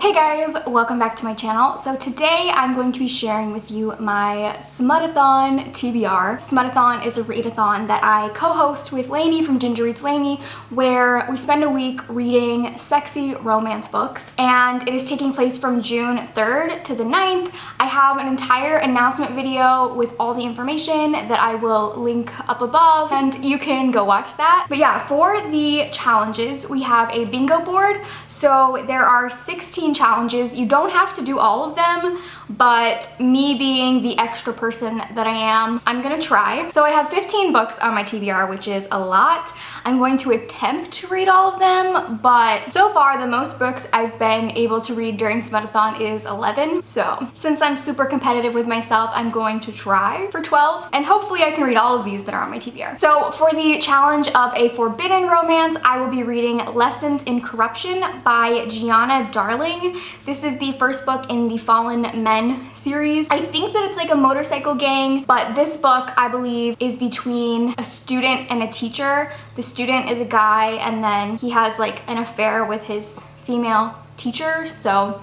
Hey guys, welcome back to my channel. So today I'm going to be sharing with you my Smutathon TBR. Smutathon is a readathon that I co-host with Lainey from Ginger Reads Lainey, where we spend a week reading sexy romance books, and it is taking place from June 3rd to the 9th. I have an entire announcement video with all the information that I will link up above, and you can go watch that. But yeah, for the challenges, we have a bingo board. So there are 16 challenges. You don't have to do all of them, but me being the extra person that I am, I'm gonna try. So I have 15 books on my TBR, which is a lot. I'm going to attempt to read all of them, but so far the most books I've been able to read during Smutathon is 11. So since I'm super competitive with myself, I'm going to try for 12, and hopefully I can read all of these that are on my TBR. So for the challenge of a forbidden romance, I will be reading Lessons in Corruption by Gianna Darling. This is the first book in the Fallen Men series. I think that it's like a motorcycle gang, but this book, I believe, is between a student and a teacher. The student is a guy, and then he has like an affair with his female teacher, so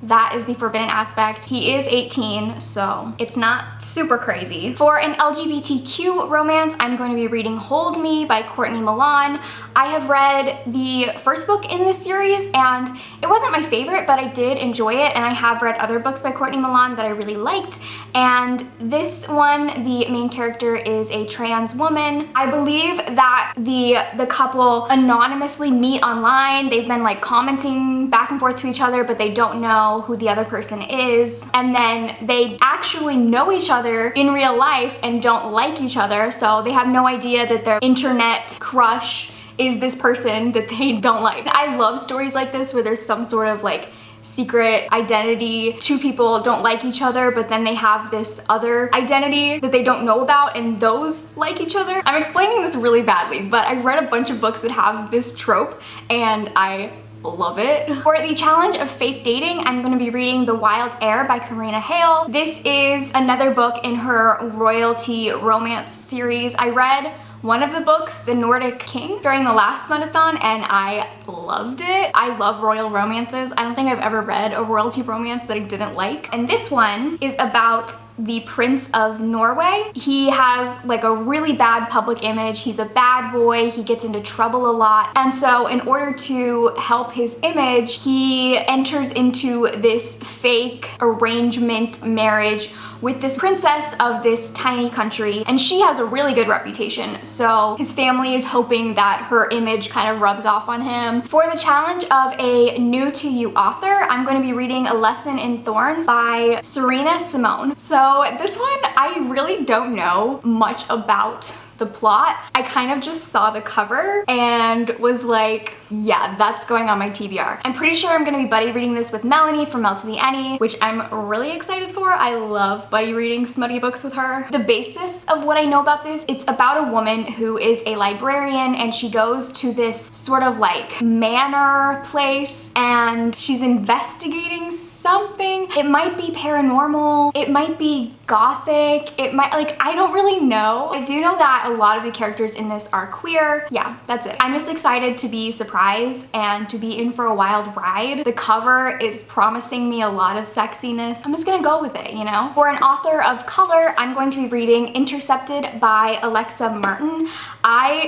that is the forbidden aspect. He is 18, so it's not super crazy. For an LGBTQ romance, I'm going to be reading Hold Me by Courtney Milan. I have read the first book in this series, and it wasn't my favorite, but I did enjoy it, and I have read other books by Courtney Milan that I really liked. And this one, the main character is a trans woman. I believe that the couple anonymously meet online. They've been like commenting back and forth to each other, but they don't know who the other person is, and then they actually know each other in real life and don't like each other, so they have no idea that their internet crush is this person that they don't like. I love stories like this where there's some sort of like secret identity. Two people don't like each other, but then they have this other identity that they don't know about, and those like each other. I'm explaining this really badly, but I read a bunch of books that have this trope, and I love it. For the challenge of fake dating, I'm going to be reading The Wild Heir by Karina Hale. This is another book in her royalty romance series. I read one of the books, The Nordic King, during the last Smutathon, and I loved it. I love royal romances. I don't think I've ever read a royalty romance that I didn't like. And this one is about the Prince of Norway. He has like a really bad public image. He's a bad boy. He gets into trouble a lot. And so in order to help his image, he enters into this fake arrangement marriage with this princess of this tiny country, and she has a really good reputation, so his family is hoping that her image kind of rubs off on him. For the challenge of a new to you author, I'm going to be reading A Lesson in Thorns by Serena Simone. So this one, I really don't know much about the plot. I kind of just saw the cover and was like, yeah, that's going on my TBR. I'm pretty sure I'm gonna be buddy reading this with Melanie from Mel to the Any, which I'm really excited for. I love buddy reading smutty books with her. The basis of what I know about this, it's about a woman who is a librarian, and she goes to this sort of like manor place, and she's investigating something. It might be paranormal, it might be gothic, it might, like, I don't really know. I do know that a lot of the characters in this are queer. Yeah, that's it. I'm just excited to be surprised and to be in for a wild ride. The cover is promising me a lot of sexiness. I'm just gonna go with it, you know? For an author of color, I'm going to be reading Intercepted by Alexa Martin. I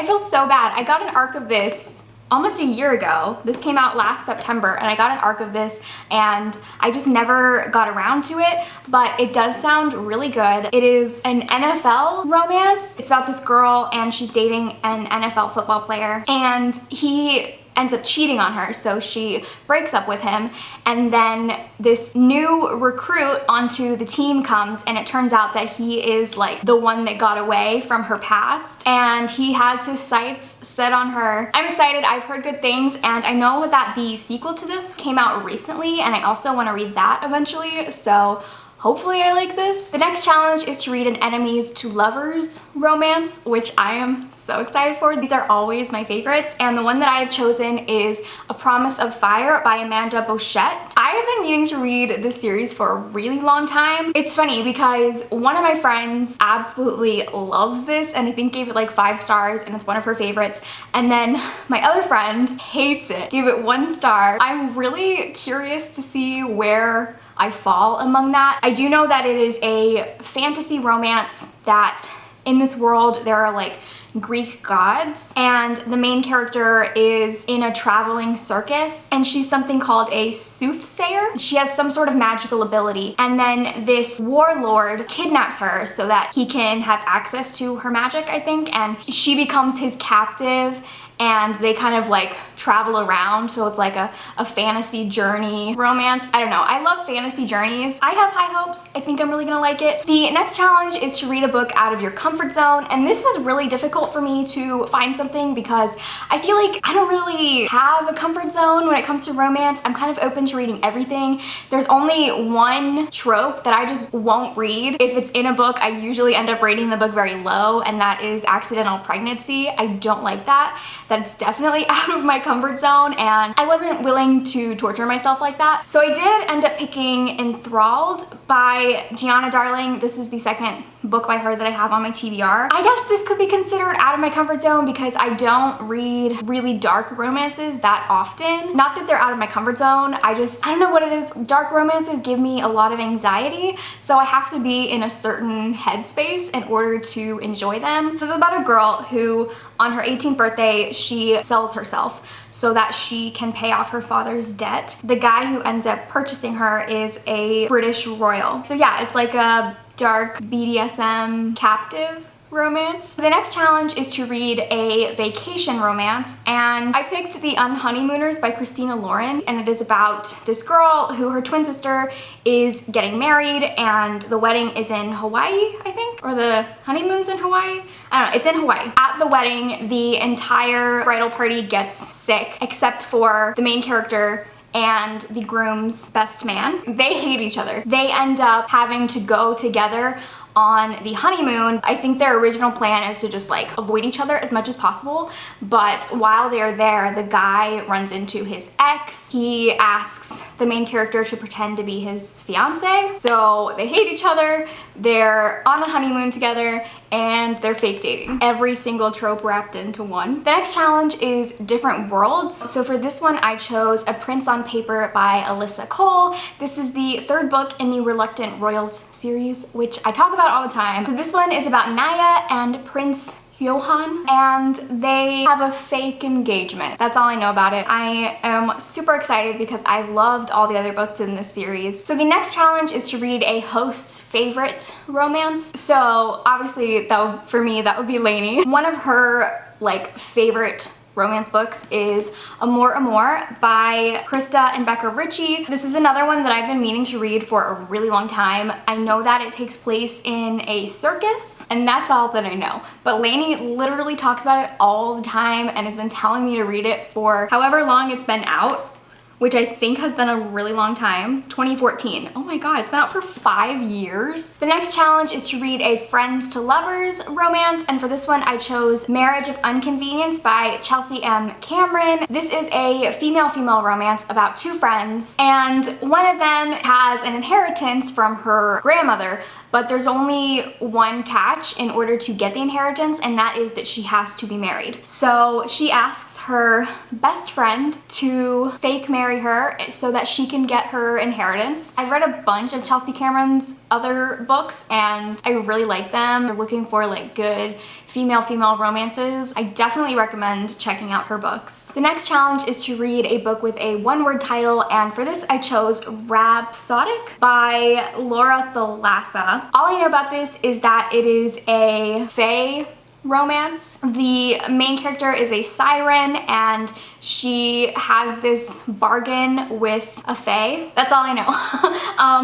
feel so bad. I got an arc of this almost a year ago. This came out last September, and I got an arc of this, and I just never got around to it, but it does sound really good. It is an NFL romance. It's about this girl, and she's dating an NFL football player, and he ends up cheating on her, so she breaks up with him, and then this new recruit onto the team comes, and it turns out that he is like the one that got away from her past, and he has his sights set on her. I'm excited. I've heard good things, and I know that the sequel to this came out recently, and I also want to read that eventually, so hopefully I like this. The next challenge is to read an enemies to lovers romance, which I am so excited for. These are always my favorites, and the one that I have chosen is A Promise of Fire by Amanda Bochette. I have been meaning to read this series for a really long time. It's funny because one of my friends absolutely loves this and I think gave it like 5 stars and it's one of her favorites, and then my other friend hates it, gave it 1 star. I'm really curious to see where I fall among that. I do know that it is a fantasy romance that in this world there are like Greek gods, and the main character is in a traveling circus and she's something called a soothsayer. She has some sort of magical ability, and then this warlord kidnaps her so that he can have access to her magic, I think, and she becomes his captive and they kind of like travel around, so it's like a fantasy journey romance. I don't know, I love fantasy journeys. I have high hopes. I think I'm really gonna like it. The next challenge is to read a book out of your comfort zone, and this was really difficult for me to find something because I feel like I don't really have a comfort zone when it comes to romance. I'm kind of open to reading everything. There's only one trope that I just won't read. If it's in a book, I usually end up rating the book very low, and that is accidental pregnancy. I don't like that. That's definitely out of my comfort zone, and I wasn't willing to torture myself like that. So I did end up picking Enthralled by Gianna Darling. This is the second book by her that I have on my TBR. I guess this could be considered out of my comfort zone because I don't read really dark romances that often. Not that they're out of my comfort zone, I don't know what it is. Dark romances give me a lot of anxiety, so I have to be in a certain headspace in order to enjoy them. This is about a girl who on her 18th birthday, she sells herself so that she can pay off her father's debt. The guy who ends up purchasing her is a British royal. So yeah, it's like a dark BDSM captive romance. The next challenge is to read a vacation romance, and I picked The Unhoneymooners by Christina Lauren, and it is about this girl who her twin sister is getting married and the wedding is in Hawaii, I think, or the honeymoon's in Hawaii. I don't know, it's in Hawaii. At the wedding, the entire bridal party gets sick except for the main character and the groom's best man. They hate each other. They end up having to go together on the honeymoon. I think their original plan is to just like avoid each other as much as possible, but while they're there, the guy runs into his ex. He asks the main character to pretend to be his fiance. So they hate each other, they're on a honeymoon together, and they're fake dating. Every single trope wrapped into one. The next challenge is different worlds. So for this one, I chose A Prince on Paper by Alyssa Cole. This is the 3rd book in the Reluctant Royals series, which I talk about all the time. So this one is about Naya and Prince Johan, and they have a fake engagement. That's all I know about it. I am super excited because I loved all the other books in this series. So the next challenge is to read a host's favorite romance. So obviously, for me, that would be Lainey. One of her like favorite romance books is Amor Amor by Krista and Becca Ritchie. This is another one that I've been meaning to read for a really long time. I know that it takes place in a circus, and that's all that I know. But Lainey literally talks about it all the time and has been telling me to read it for however long it's been out, which I think has been a really long time. 2014. Oh my god, it's been out for 5 years. The next challenge is to read a friends to lovers romance, and for this one I chose Marriage of Unconvenience by Chelsea M. Cameron. This is a female-female romance about 2 friends, and one of them has an inheritance from her grandmother, but there's only one catch in order to get the inheritance, and that is that she has to be married. So she asks her best friend to fake marry her so that she can get her inheritance. I've read a bunch of Chelsea Cameron's other books and I really like them. They're looking for like good female-female romances. I definitely recommend checking out her books. The next challenge is to read a book with a one-word title, and for this I chose Rhapsodic by Laura Thalassa. All I know about this is that it is a fae romance. The main character is a siren and she has this bargain with a fae. That's all I know.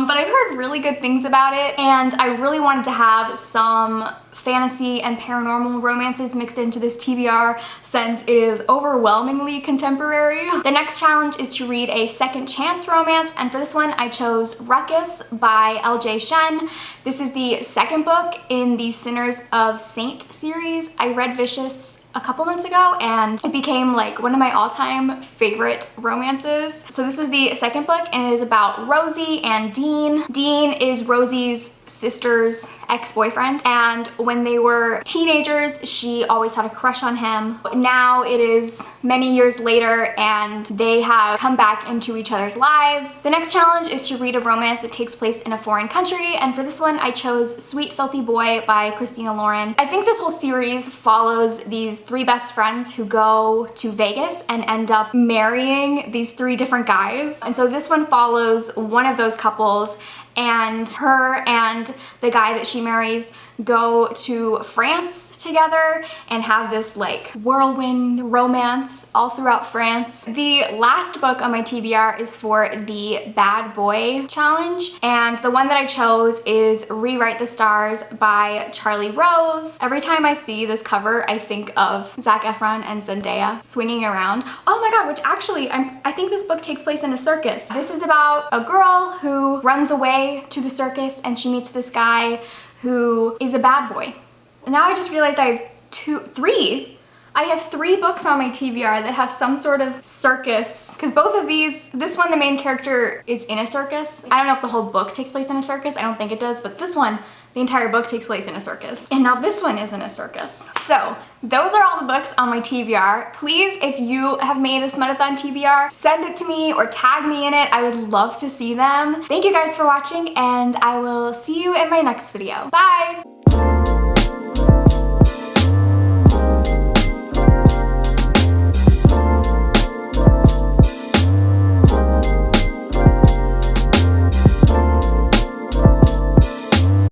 But I've heard really good things about it and I really wanted to have some fantasy and paranormal romances mixed into this TBR since it is overwhelmingly contemporary. The next challenge is to read a second chance romance, and for this one I chose Ruckus by LJ Shen. This is the second book in the Sinners of Saint series. I read Vicious a couple months ago and it became like one of my all-time favorite romances. So this is the second book and it is about Rosie and Dean. Dean is Rosie's sister's ex-boyfriend, and when they were teenagers she always had a crush on him. Now it is many years later and they have come back into each other's lives. The next challenge is to read a romance that takes place in a foreign country, and for this one I chose Sweet Filthy Boy by Christina Lauren. I think this whole series follows these three best friends who go to Vegas and end up marrying these three different guys, and so this one follows one of those couples, and her and the guy that she marries go to France together and have this like whirlwind romance all throughout France. The last book on my TBR is for the Bad Boy challenge, and the one that I chose is Rewrite the Stars by Charlie Rose. Every time I see this cover I think of Zac Efron and Zendaya swinging around. Oh my god, which actually I think this book takes place in a circus. This is about a girl who runs away to the circus and she meets this guy who is a bad boy. And now I just realized I have I have three books on my TBR that have some sort of circus, because both of these, this one the main character is in a circus. I don't know if the whole book takes place in a circus, I don't think it does, but this one, the entire book takes place in a circus. And now this one is in a circus. So those are all the books on my TBR. Please, if you have made a Smutathon TBR, send it to me or tag me in it. I would love to see them. Thank you guys for watching and I will see you in my next video. Bye!